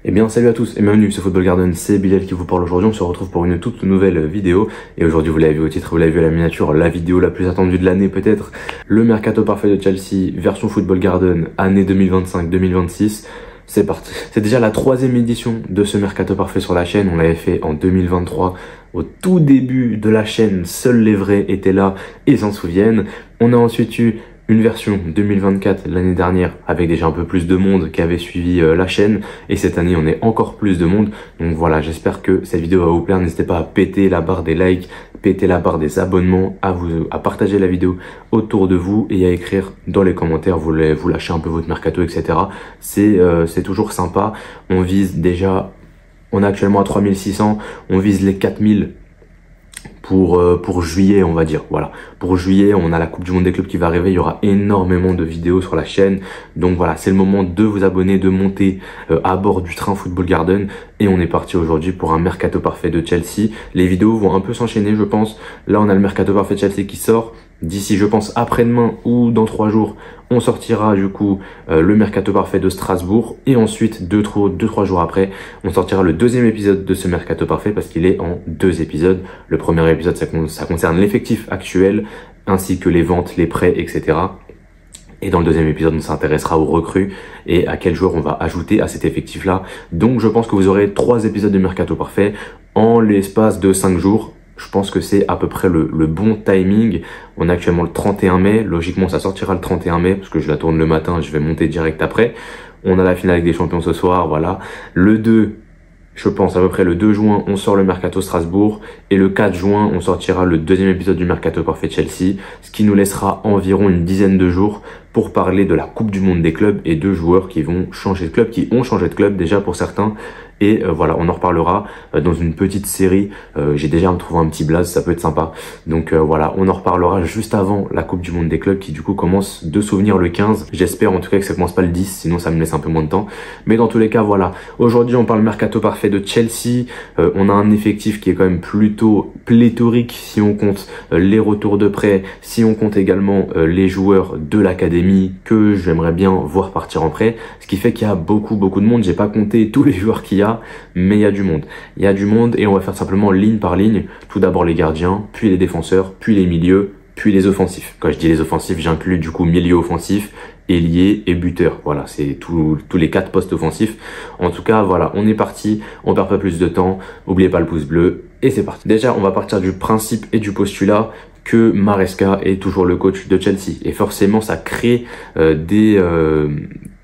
Eh bien salut à tous et bienvenue sur Football Garden, c'est Bilal qui vous parle aujourd'hui. On se retrouve pour une toute nouvelle vidéo et aujourd'hui vous l'avez vu au titre, vous l'avez vu à la miniature, la vidéo la plus attendue de l'année peut-être, le Mercato parfait de Chelsea version Football Garden année 2025-2026. C'est parti. C'est déjà la 3e édition de ce Mercato parfait sur la chaîne. On l'avait fait en 2023 au tout début de la chaîne, seuls les vrais étaient là et s'en souviennent. On a ensuite eu une version 2024 l'année dernière avec déjà un peu plus de monde qui avait suivi la chaîne, et cette année on est encore plus de monde. Donc voilà, j'espère que cette vidéo va vous plaire. N'hésitez pas à péter la barre des likes, péter la barre des abonnements, à partager la vidéo autour de vous et à écrire dans les commentaires, vous lâchez un peu votre mercato, etc. C'est toujours sympa. On vise déjà, on est actuellement à 3600, on vise les 4000 pour juillet, on va dire. Voilà, pour juillet on a la coupe du monde des clubs qui va arriver, il y aura énormément de vidéos sur la chaîne, donc voilà, c'est le moment de vous abonner, de monter à bord du train Football Garden, et on est parti aujourd'hui pour un mercato parfait de Chelsea. Les vidéos vont un peu s'enchaîner, je pense. Là on a le mercato parfait de Chelsea qui sort d'ici, je pense, après-demain ou dans 3 jours. On sortira du coup le mercato parfait de Strasbourg, et ensuite 2-3 jours après on sortira le 2e épisode de ce mercato parfait, parce qu'il est en 2 épisodes. Le premier épisode ça concerne l'effectif actuel ainsi que les ventes, les prêts, etc. Et dans le 2e épisode on s'intéressera aux recrues et à quels joueurs on va ajouter à cet effectif là. Donc je pense que vous aurez 3 épisodes de mercato parfait en l'espace de 5 jours. Je pense que c'est à peu près le bon timing. On est actuellement le 31 mai. Logiquement, ça sortira le 31 mai parce que je la tourne le matin. Je vais monter direct après. On a la finale avec des champions ce soir. Voilà. Le 2, je pense à peu près le 2 juin, on sort le Mercato Strasbourg. Et le 4 juin, on sortira le 2e épisode du Mercato parfait Chelsea. Ce qui nous laissera environ une dizaine de jours pour parler de la Coupe du Monde des clubs et de joueurs qui vont changer de club, qui ont changé de club déjà pour certains. Et voilà, on en reparlera dans une petite série. J'ai déjà trouvé un petit blaze, ça peut être sympa. Donc voilà, on en reparlera juste avant la Coupe du Monde des clubs qui du coup commence de souvenir le 15. J'espère en tout cas que ça commence pas le 10, sinon ça me laisse un peu moins de temps. Mais dans tous les cas, voilà. Aujourd'hui, on parle mercato parfait de Chelsea. On a un effectif qui est quand même plutôt pléthorique si on compte les retours de prêt, si on compte également les joueurs de l'académie que j'aimerais bien voir partir en prêt. Ce qui fait qu'il y a beaucoup de monde. J'ai pas compté tous les joueurs qu'il y a, mais il y a du monde. Il y a du monde et on va faire simplement ligne par ligne. Tout d'abord les gardiens, puis les défenseurs, puis les milieux, puis les offensifs. Quand je dis les offensifs, j'inclus du coup milieu offensif, ailier et buteur. Voilà, c'est tous les 4 postes offensifs. En tout cas, voilà, on est parti. On perd pas plus de temps. N'oubliez pas le pouce bleu et c'est parti. Déjà, on va partir du principe et du postulat que Maresca est toujours le coach de Chelsea. Et forcément, ça crée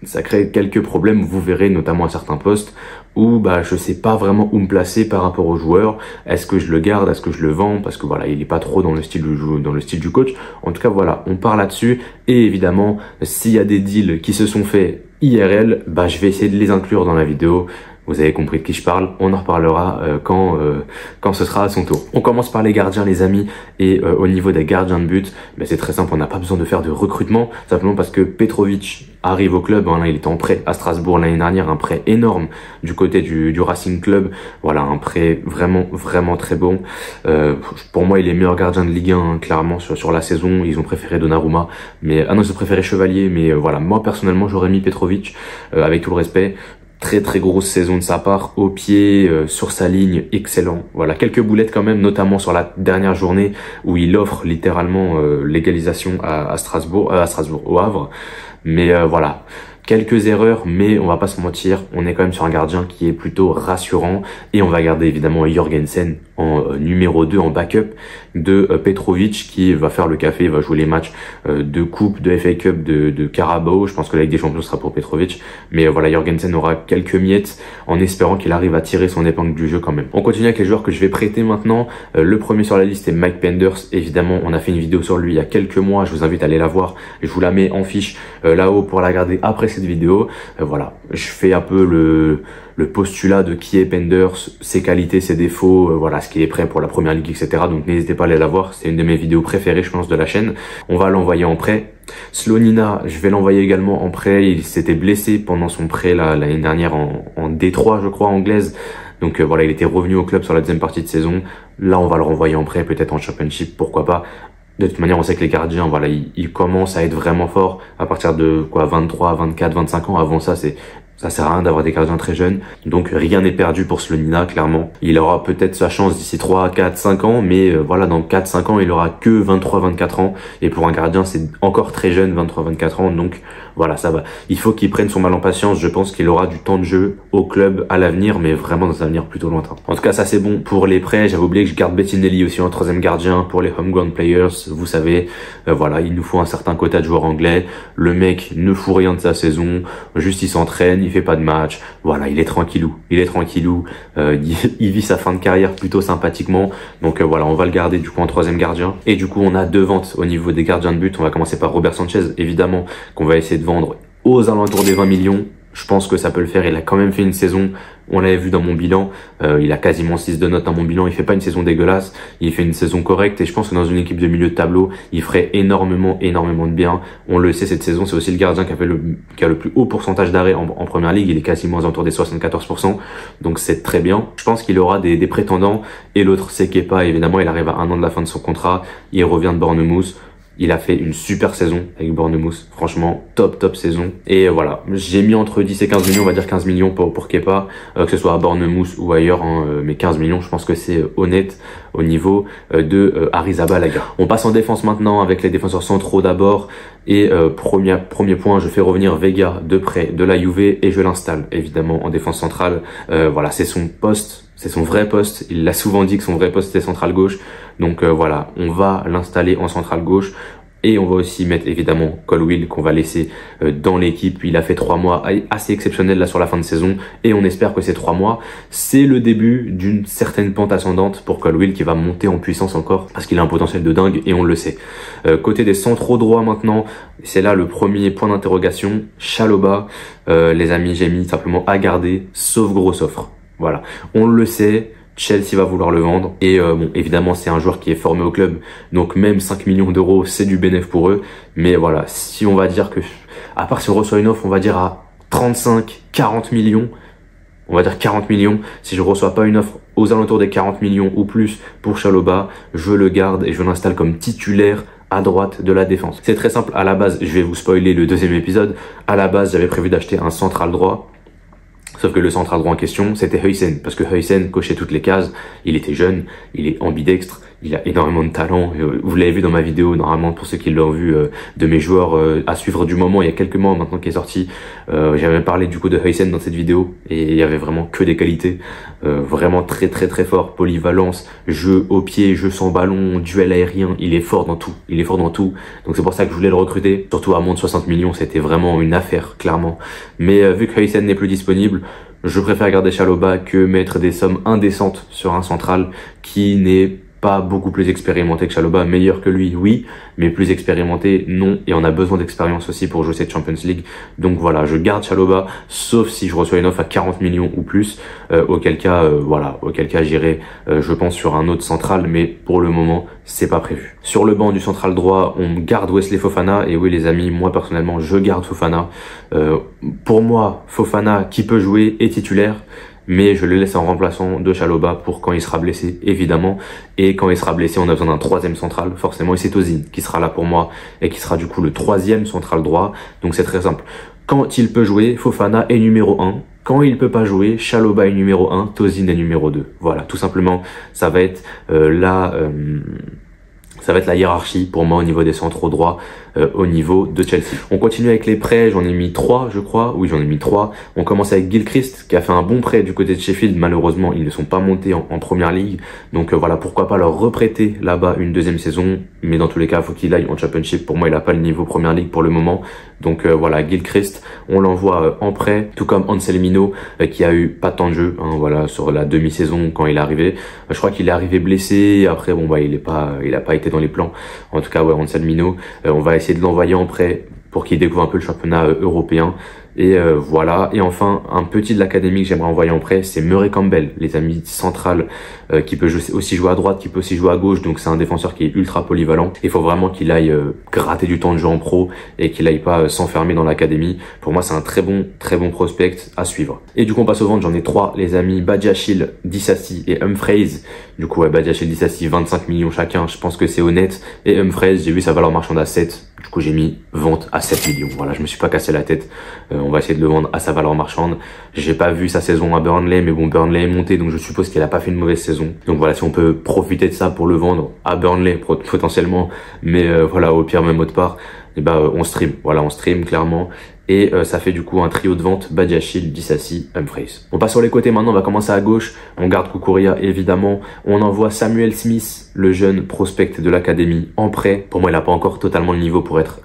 ça crée quelques problèmes, vous verrez, notamment à certains postes où je sais pas vraiment où me placer par rapport aux joueurs. Est-ce que je le garde, est-ce que je le vends, parce que voilà, il est pas trop dans le style du coach. En tout cas, voilà, on part là-dessus. Et évidemment, s'il y a des deals qui se sont faits IRL, je vais essayer de les inclure dans la vidéo. Vous avez compris de qui je parle, on en reparlera quand ce sera à son tour. On commence par les gardiens, les amis, et au niveau des gardiens de but, c'est très simple, on n'a pas besoin de faire de recrutement, simplement parce que Petrovic arrive au club. Là, il était en prêt à Strasbourg l'année dernière, un prêt énorme du côté du Racing Club. Voilà, un prêt vraiment très bon. Pour moi, il est meilleur gardien de Ligue 1, clairement, sur la saison. Ils ont préféré Donnarumma, mais ils ont préféré Chevalier, mais voilà, moi personnellement, j'aurais mis Petrovic, avec tout le respect. Très grosse saison de sa part, au pied, sur sa ligne, excellent. Voilà, quelques boulettes quand même, notamment sur la dernière journée où il offre littéralement l'égalisation à Strasbourg, au Havre. Mais voilà, quelques erreurs, mais on va pas se mentir, on est quand même sur un gardien qui est plutôt rassurant, et on va garder évidemment Jorgensen en numéro 2 en backup de Petrovic, qui va faire le café, va jouer les matchs de coupe, de FA Cup, de Carabao. Je pense que la Ligue des Champions sera pour Petrovic, mais voilà, Jorgensen aura quelques miettes en espérant qu'il arrive à tirer son épingle du jeu quand même. On continue avec les joueurs que je vais prêter maintenant. Le premier sur la liste est Mike Penders. Évidemment, on a fait une vidéo sur lui il y a quelques mois, je vous invite à aller la voir, je vous la mets en fiche là-haut pour la regarder après cette vidéo. Voilà, je fais un peu le postulat de qui est Penders, ses qualités, ses défauts, voilà, ce qu'il est prêt pour la première ligue, etc. Donc n'hésitez pas à aller la voir, c'est une de mes vidéos préférées, je pense, de la chaîne. On va l'envoyer en prêt. Slonina, je vais l'envoyer également en prêt. Il s'était blessé pendant son prêt l'année dernière en D3, je crois, anglaise. Donc voilà, il était revenu au club sur la 2e partie de saison. Là, on va le renvoyer en prêt, peut-être en Championship, pourquoi pas. De toute manière, on sait que les gardiens, voilà, ils commencent à être vraiment forts à partir de 23, 24, 25 ans. Avant ça, Ça sert à rien d'avoir des gardiens très jeunes. Donc rien n'est perdu pour Slonina, clairement. Il aura peut-être sa chance d'ici 3, 4, 5 ans, mais voilà, dans 4, 5 ans, il aura que 23, 24 ans. Et pour un gardien, c'est encore très jeune, 23, 24 ans. Donc voilà, ça va. Il faut qu'il prenne son mal en patience. Je pense qu'il aura du temps de jeu au club à l'avenir, mais vraiment dans un avenir plutôt lointain. En tout cas, ça c'est bon pour les prêts. J'avais oublié que je garde Bettinelli aussi en troisième gardien pour les homegrown players. Vous savez, voilà, il nous faut un certain quota de joueurs anglais. Le mec ne fout rien de sa saison. Juste il s'entraîne, il fait pas de match. Voilà, il est tranquillou. Il vit sa fin de carrière plutôt sympathiquement. Donc voilà, on va le garder du coup en troisième gardien. Et du coup, on a deux ventes au niveau des gardiens de but. On va commencer par Robert Sanchez, évidemment, qu'on va essayer de vendre aux alentours des 20 millions. Je pense que ça peut le faire. Il a quand même fait une saison, on l'avait vu dans mon bilan, il a quasiment 6 de notes dans mon bilan. Il fait pas une saison dégueulasse, il fait une saison correcte, et je pense que dans une équipe de milieu de tableau, il ferait énormément de bien. On le sait, cette saison, c'est aussi le gardien qui a le plus haut pourcentage d'arrêt en première ligue. Il est quasiment aux alentours des 74%, donc c'est très bien. Je pense qu'il aura des prétendants, et l'autre c'est Kepa. Évidemment, il arrive à 1 an de la fin de son contrat, il revient de Bournemouth. Il a fait une super saison avec Bournemouth. Franchement, top saison. Et voilà, j'ai mis entre 10 et 15 millions, on va dire 15 millions pour Kepa, que ce soit à Bournemouth ou ailleurs, hein, mais 15 millions, je pense que c'est honnête au niveau de Arrizabalaga. On passe en défense maintenant avec les défenseurs centraux d'abord. Et premier point, je fais revenir Vega de près de la Juve et je l'installe évidemment en défense centrale. Voilà, c'est son poste. C'est son vrai poste. Il l'a souvent dit que son vrai poste était central gauche. Donc voilà, on va l'installer en central gauche. Et on va aussi mettre évidemment Colwill qu'on va laisser dans l'équipe. Il a fait 3 mois assez exceptionnels là sur la fin de saison. Et on espère que ces 3 mois, c'est le début d'une certaine pente ascendante pour Colwill qui va monter en puissance encore. Parce qu'il a un potentiel de dingue et on le sait. Côté des centraux droits maintenant, c'est là le premier point d'interrogation. Chalobah, les amis, j'ai mis simplement à garder, sauf grosse offre. Voilà, on le sait, Chelsea va vouloir le vendre. Et bon, évidemment, c'est un joueur qui est formé au club. Donc même 5 millions d'euros, c'est du bénéf pour eux. Mais voilà, si on va dire que, à part si on reçoit une offre, on va dire à 35, 40 millions. On va dire 40 millions. Si je reçois pas une offre aux alentours des 40 millions ou plus pour Chalobah, je le garde et je l'installe comme titulaire à droite de la défense. C'est très simple. À la base, je vais vous spoiler le deuxième épisode. À la base, j'avais prévu d'acheter un central droit. Sauf que le central droit en question, c'était Huysen, parce que Huysen cochait toutes les cases, il était jeune, il est ambidextre, il a énormément de talent. Vous l'avez vu dans ma vidéo, normalement, pour ceux qui l'ont vu, de mes joueurs à suivre du moment, il y a quelques mois maintenant qui est sorti. J'avais parlé du coup de Huysen dans cette vidéo, et il y avait vraiment que des qualités. Vraiment très fort, polyvalence, jeu au pied, jeu sans ballon, duel aérien, il est fort dans tout, Donc c'est pour ça que je voulais le recruter, surtout à moins de 60 millions, c'était vraiment une affaire, clairement. Mais vu que Huysen n'est plus disponible, je préfère garder Chalobah que mettre des sommes indécentes sur un central qui n'est pas beaucoup plus expérimenté que Chalobah, meilleur que lui, oui, mais plus expérimenté, non, et on a besoin d'expérience aussi pour jouer cette Champions League. Donc voilà, je garde Chalobah, sauf si je reçois une offre à 40 millions ou plus, auquel cas j'irai, je pense, sur un autre central, mais pour le moment, c'est pas prévu. Sur le banc du central droit, on garde Wesley Fofana, et oui les amis, moi personnellement, je garde Fofana. Pour moi, Fofana, qui peut jouer, est titulaire, mais je le laisse en remplaçant de Chalobah pour quand il sera blessé, évidemment. Et quand il sera blessé, on a besoin d'un troisième central, forcément, et c'est Ozil qui sera là pour moi, et qui sera du coup le troisième central droit. Donc c'est très simple. Quand il peut jouer, Fofana est numéro 1. Quand il peut pas jouer, Chalobah est numéro 1, Ozil est numéro 2. Voilà, tout simplement, ça va être ça va être la hiérarchie pour moi au niveau des centraux droits, au niveau de Chelsea. On continue avec les prêts, j'en ai mis 3 je crois, oui j'en ai mis 3. On commence avec Gilchrist qui a fait un bon prêt du côté de Sheffield, malheureusement ils ne sont pas montés en première ligue, donc voilà, pourquoi pas leur reprêter là-bas une deuxième saison, mais dans tous les cas il faut qu'il aille en Championship. Pour moi il a pas le niveau première ligue pour le moment, donc voilà, Gilchrist on l'envoie en prêt, tout comme Anselmino qui a eu pas tant de jeu, hein, voilà, sur la demi-saison quand il est arrivé. Je crois qu'il est arrivé blessé, après bon bah il a pas été dans les plans. En tout cas ouais, Anselmino, on va essayer de l'envoyer en prêt pour qu'il découvre un peu le championnat européen. Et voilà. Et enfin, un petit de l'académie que j'aimerais envoyer en prêt, c'est Murray Campbell, les amis centrales, qui peut aussi jouer à droite, qui peut aussi jouer à gauche. Donc c'est un défenseur qui est ultra polyvalent. Il faut vraiment qu'il aille gratter du temps de jeu en pro et qu'il aille pas s'enfermer dans l'académie. Pour moi, c'est un très bon prospect à suivre. Et du coup, on passe aux ventes. J'en ai 3, les amis. Badiachil, Disasi et Humphreys. Du coup, ouais, Badiachil, Disasi, 25 millions chacun. Je pense que c'est honnête. Et Humphreys, j'ai vu sa valeur marchande à 7. Du coup, j'ai mis vente à 7 millions. Voilà, je me suis pas cassé la tête. On va essayer de le vendre à sa valeur marchande. J'ai pas vu sa saison à Burnley, mais bon, Burnley est monté, donc je suppose qu'il a pas fait une mauvaise saison. Donc voilà, si on peut profiter de ça pour le vendre à Burnley potentiellement, mais voilà, au pire même autre part, et on stream. Voilà, on stream clairement. Et ça fait du coup un trio de vente, Badiachil, Dissassi, Humphreys. On passe sur les côtés maintenant, on va commencer à gauche. On garde Kukuria évidemment. On envoie Samuel Smith, le jeune prospect de l'académie, en prêt. Pour moi, il n'a pas encore totalement le niveau pour être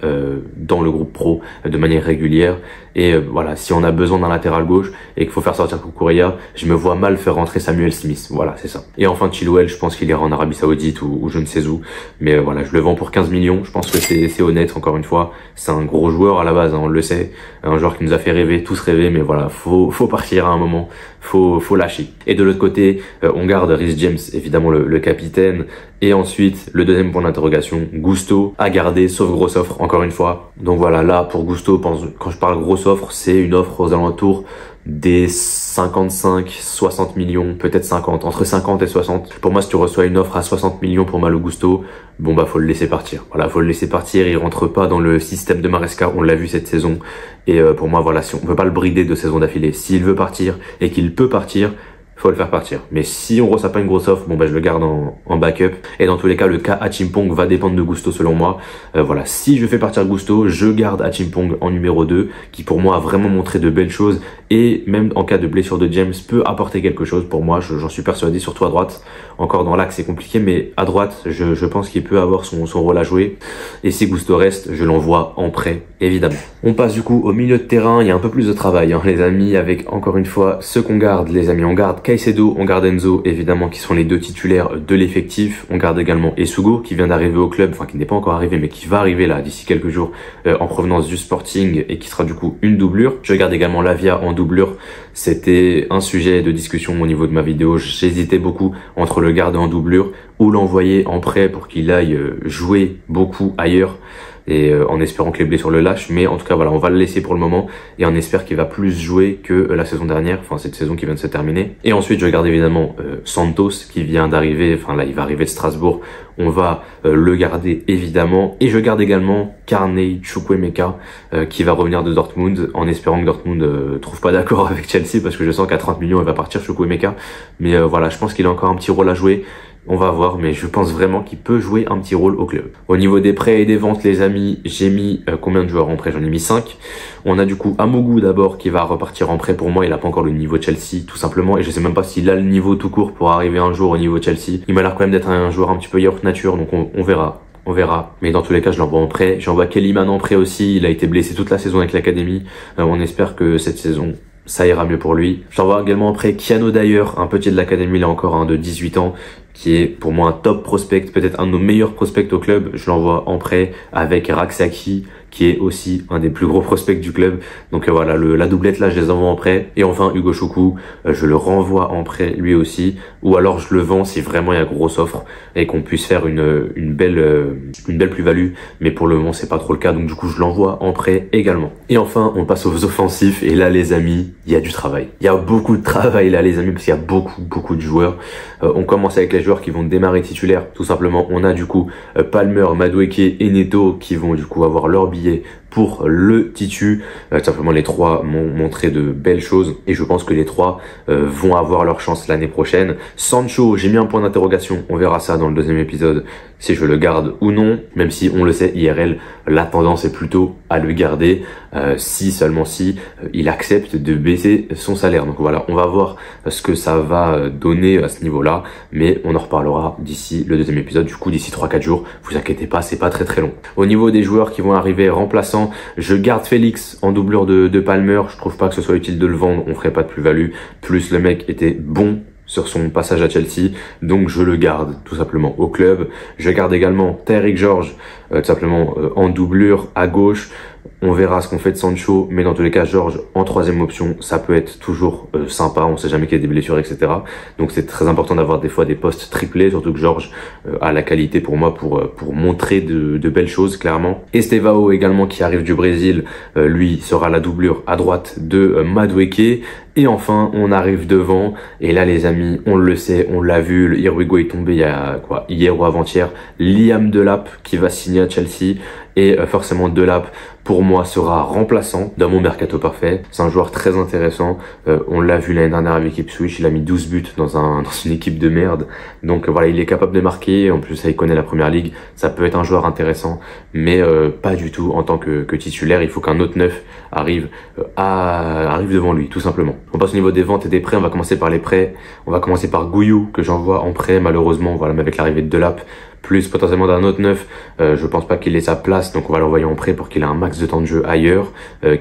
dans le groupe pro de manière régulière. Et voilà, si on a besoin d'un latéral gauche et qu'il faut faire sortir Kukuria, je me vois mal faire rentrer Samuel Smith. Voilà, c'est ça. Et enfin, Chilwell, je pense qu'il ira en Arabie Saoudite ou je ne sais où. Mais voilà, je le vends pour 15 millions. Je pense que c'est honnête, encore une fois. C'est un gros joueur à la base, hein, on le sait. Un joueur qui nous a fait rêver, tous rêver, mais voilà, faut partir à un moment, faut lâcher. Et de l'autre côté, on garde Reece James, évidemment le capitaine, et ensuite le deuxième point d'interrogation, Gusto à garder, sauf grosse offre, encore une fois. Donc voilà, là pour Gusto, quand je parle grosse offre, c'est une offre aux alentours des 55, 60 millions, peut-être 50, entre 50 et 60. Pour moi, si tu reçois une offre à 60 millions pour Malo Gusto, bon bah faut le laisser partir. Voilà, faut le laisser partir, il rentre pas dans le système de Maresca, on l'a vu cette saison. Et pour moi, voilà, si on peut pas le brider de saison d'affilée, s'il veut partir et qu'il peut partir, faut le faire partir. Mais si on reçoit pas une grosse offre, bon bah je le garde en backup. Et dans tous les cas, le cas Achimpong va dépendre de Gusto selon moi. Voilà, si je fais partir Gusto, je garde Achimpong en numéro 2, qui pour moi a vraiment montré de belles choses. Et même en cas de blessure de James, peut apporter quelque chose pour moi, j'en suis persuadé, surtout à droite. Encore dans l'axe c'est compliqué, mais à droite, je pense qu'il peut avoir son rôle à jouer. Et si Gusto reste, je l'envoie en prêt, évidemment. On passe du coup au milieu de terrain, il y a un peu plus de travail, hein, les amis, avec encore une fois ceux qu'on garde, les amis, on garde Caicedo, on garde Enzo, évidemment, qui sont les deux titulaires de l'effectif. On garde également Esugo, qui vient d'arriver au club, enfin qui n'est pas encore arrivé, mais qui va arriver là d'ici quelques jours en provenance du Sporting et qui sera du coup une doublure. Je garde également Lavia en doublure. C'était un sujet de discussion au niveau de ma vidéo. J'hésitais beaucoup entre le garder en doublure ou l'envoyer en prêt pour qu'il aille jouer beaucoup ailleurs. Et en espérant que les blessures le lâchent, mais en tout cas voilà, on va le laisser pour le moment et on espère qu'il va plus jouer que la saison dernière, enfin cette saison qui vient de se terminer. Et ensuite je garde évidemment Santos qui vient d'arriver, enfin là il va arriver de Strasbourg, on va le garder évidemment. Et je garde également Carney Chukwuemeka qui va revenir de Dortmund, en espérant que Dortmund trouve pas d'accord avec Chelsea, parce que je sens qu'à 30 millions il va partir Chukwuemeka. Mais voilà, je pense qu'il a encore un petit rôle à jouer. On va voir, mais je pense vraiment qu'il peut jouer un petit rôle au club. Au niveau des prêts et des ventes, les amis, j'ai mis combien de joueurs en prêt? J'en ai mis 5. On a du coup Amougou d'abord qui va repartir en prêt. Pour moi, il a pas encore le niveau Chelsea, tout simplement. Et je sais même pas s'il a le niveau tout court pour arriver un jour au niveau Chelsea. Il m'a l'air quand même d'être un joueur un petit peu yaourt nature, donc on verra. On verra. Mais dans tous les cas, je l'envoie en prêt. J'envoie Kellyman en prêt aussi. Il a été blessé toute la saison avec l'académie. On espère que cette saison, ça ira mieux pour lui. J'envoie également en prêt Kiano d'ailleurs, un petit de l'académie, là encore, de 18 ans, qui est pour moi un top prospect, peut-être un de nos meilleurs prospects au club. Je l'envoie en prêt avec Raksaki, qui est aussi un des plus gros prospects du club. Donc voilà, la doublette là, je les envoie en prêt. Et enfin, Hugo Choukou, je le renvoie en prêt lui aussi. Ou alors je le vends si vraiment il y a grosse offre et qu'on puisse faire une belle plus-value. Mais pour le moment, c'est pas trop le cas. Donc du coup, je l'envoie en prêt également. Et enfin, on passe aux offensifs. Et là, les amis, il y a du travail. Il y a beaucoup de travail là, les amis, parce qu'il y a beaucoup de joueurs. On commence avec les joueurs qui vont démarrer titulaires. Tout simplement, on a du coup Palmer, Madueke et Neto qui vont du coup avoir leur billet pour le titu. Simplement, les trois m'ont montré de belles choses et je pense que les trois vont avoir leur chance l'année prochaine. Sancho, j'ai mis un point d'interrogation, on verra ça dans le deuxième épisode, si je le garde ou non, même si on le sait, IRL, la tendance est plutôt à le garder, si seulement si il accepte de baisser son salaire. Donc voilà, on va voir ce que ça va donner à ce niveau-là, mais on en reparlera d'ici le deuxième épisode, du coup d'ici 3-4 jours, vous inquiétez pas, c'est pas très long. Au niveau des joueurs qui vont arriver remplaçants, je garde Félix en doublure de Palmer, je trouve pas que ce soit utile de le vendre, on ferait pas de plus-value, plus le mec était bon sur son passage à Chelsea, donc je le garde tout simplement au club. Je garde également Tyrick George tout simplement en doublure à gauche. On verra ce qu'on fait de Sancho, mais dans tous les cas, George en troisième option, ça peut être toujours sympa. On sait jamais qu'il y a des blessures, etc. Donc c'est très important d'avoir des fois des postes triplés, surtout que George a la qualité pour moi pour montrer de belles choses, clairement. Estevao également qui arrive du Brésil, lui sera la doublure à droite de Madueke. Et enfin, on arrive devant, et là les amis, on le sait, on l'a vu, le Uruguay est tombé il y a quoi, hier ou avant-hier, Liam Delap qui va signer à Chelsea, et forcément Delap pour moi sera remplaçant dans mon Mercato parfait. C'est un joueur très intéressant, on l'a vu l'année dernière avec Ipswich, il a mis 12 buts dans une équipe de merde, donc voilà, il est capable de marquer, en plus il connaît la première ligue, ça peut être un joueur intéressant, mais pas du tout en tant que titulaire. Il faut qu'un autre neuf arrive devant lui, tout simplement. On passe au niveau des ventes et des prêts. On va commencer par les prêts. On va commencer par Gouillou, que j'envoie en prêt malheureusement, voilà, mais avec l'arrivée de Delap, plus potentiellement d'un autre neuf, je pense pas qu'il ait sa place, donc on va l'envoyer en prêt pour qu'il ait un max de temps de jeu ailleurs.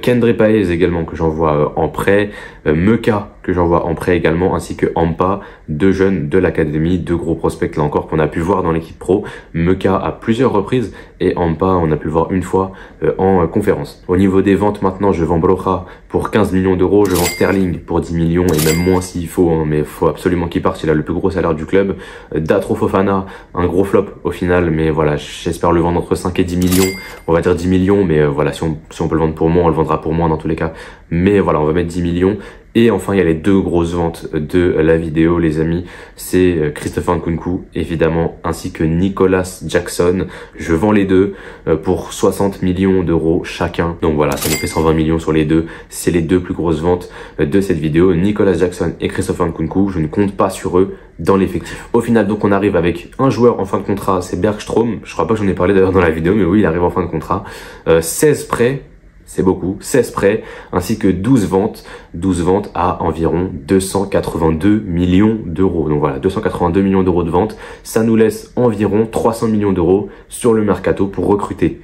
Kendry Paez également que j'envoie en prêt, Meka que j'envoie en prêt également, ainsi que Ampa, deux jeunes de l'académie, deux gros prospects là encore qu'on a pu voir dans l'équipe pro. Meka à plusieurs reprises et Ampa on a pu le voir une fois en conférence. Au niveau des ventes maintenant, je vends Brocha pour 15 millions d'euros, je vends Sterling pour 10 millions et même moins s'il faut, hein, mais il faut absolument qu'il parte, il a le plus gros salaire du club. Datro Fofana, un gros flop au final, mais voilà, j'espère le vendre entre 5 et 10 millions, on va dire 10 millions, mais voilà, si on peut le vendre pour moi, on le vendra pour moi dans tous les cas, mais voilà, on va mettre 10 millions. Et enfin, il y a les deux grosses ventes de la vidéo, les amis. C'est Christopher Nkunku, évidemment, ainsi que Nicolas Jackson. Je vends les deux pour 60 millions d'euros chacun. Donc voilà, ça nous fait 120 millions sur les deux. C'est les deux plus grosses ventes de cette vidéo. Nicolas Jackson et Christopher Nkunku, je ne compte pas sur eux dans l'effectif. Au final, donc, on arrive avec un joueur en fin de contrat, c'est Bergstrom. Je crois pas que j'en ai parlé d'ailleurs dans la vidéo, mais oui, il arrive en fin de contrat. 16 prêts. C'est beaucoup, 16 prêts, ainsi que 12 ventes à environ 282 millions d'euros. Donc voilà, 282 millions d'euros de ventes, ça nous laisse environ 300 millions d'euros sur le Mercato pour recruter.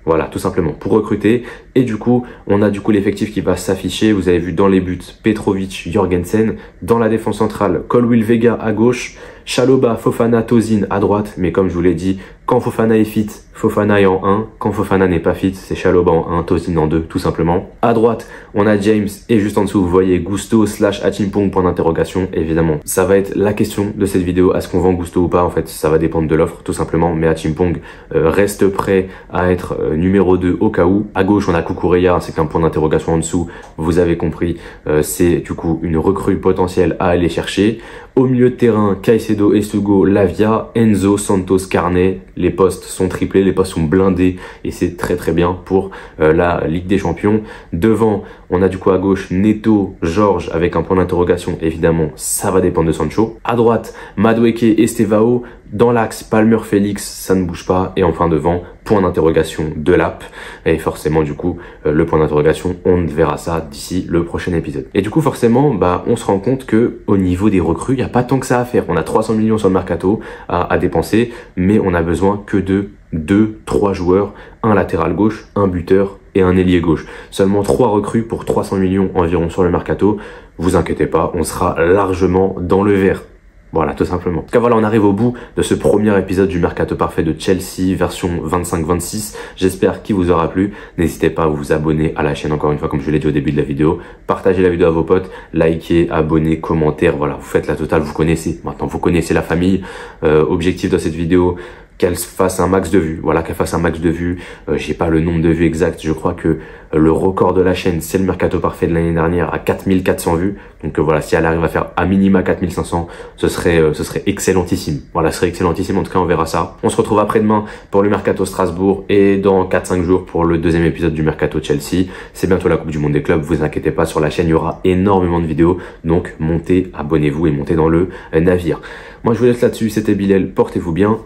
Voilà, tout simplement, pour recruter. Et du coup, on a l'effectif qui va s'afficher. Vous avez vu dans les buts, Petrovic, Jorgensen. Dans la défense centrale, Colwill Vega à gauche, Chalobah, Fofana, Tozin à droite. Mais comme je vous l'ai dit, quand Fofana est fit, Fofana est en 1. Quand Fofana n'est pas fit, c'est Chalobah en 1, Tozin en 2, tout simplement. À droite, on a James et juste en dessous, vous voyez Gusto / Achimpong, point d'interrogation, évidemment. Ça va être la question de cette vidéo. Est-ce qu'on vend Gusto ou pas? En fait, ça va dépendre de l'offre, tout simplement. Mais Achimpong reste prêt à être numéro 2 au cas où. À gauche, on a Kukureya, c'est qu'un point d'interrogation en dessous. Vous avez compris, c'est du coup une recrue potentielle à aller chercher. Au milieu de terrain, Caicedo, Estugo, Lavia, Enzo, Santos, Carnet. Les postes sont triplés, les postes sont blindés et c'est très très bien pour la Ligue des Champions. Devant, on a du coup à gauche Neto, Georges avec un point d'interrogation, évidemment, ça va dépendre de Sancho. À droite, Madueke, Estevao. Dans l'axe, Palmer, Félix, ça ne bouge pas. Et enfin devant, point d'interrogation de l'app. Et forcément, du coup, le point d'interrogation, on verra ça d'ici le prochain épisode. Et du coup, forcément, on se rend compte que au niveau des recrues, il n'y a pas tant que ça à faire. On a 300 millions sur le Mercato à dépenser, mais on a besoin que de 2-3 joueurs, un latéral gauche, un buteur et un ailier gauche. Seulement 3 recrues pour 300 millions environ sur le Mercato. Vous inquiétez pas, on sera largement dans le vert. Voilà, tout simplement. En tout cas, voilà, on arrive au bout de ce premier épisode du Mercato parfait de Chelsea, version 25-26. J'espère qu'il vous aura plu. N'hésitez pas à vous abonner à la chaîne, encore une fois, comme je l'ai dit au début de la vidéo. Partagez la vidéo à vos potes, likez, abonnez, commentez. Voilà, vous faites la totale, vous connaissez. Maintenant, vous connaissez la famille. Objectif de cette vidéo, qu'elle fasse un max de vues. Voilà, qu'elle fasse un max de vues. J'ai pas le nombre de vues exact. Je crois que le record de la chaîne, c'est le Mercato parfait de l'année dernière à 4400 vues. Donc voilà, si elle arrive à faire à minima 4500, ce serait excellentissime. Voilà, ce serait excellentissime. En tout cas, on verra ça. On se retrouve après-demain pour le Mercato Strasbourg et dans 4-5 jours pour le deuxième épisode du Mercato Chelsea. C'est bientôt la Coupe du Monde des clubs. Vous inquiétez pas, sur la chaîne, il y aura énormément de vidéos. Donc montez, abonnez-vous et montez dans le navire. Moi, je vous laisse là-dessus. C'était Bilal. Portez-vous bien.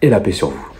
Et la paix sur vous.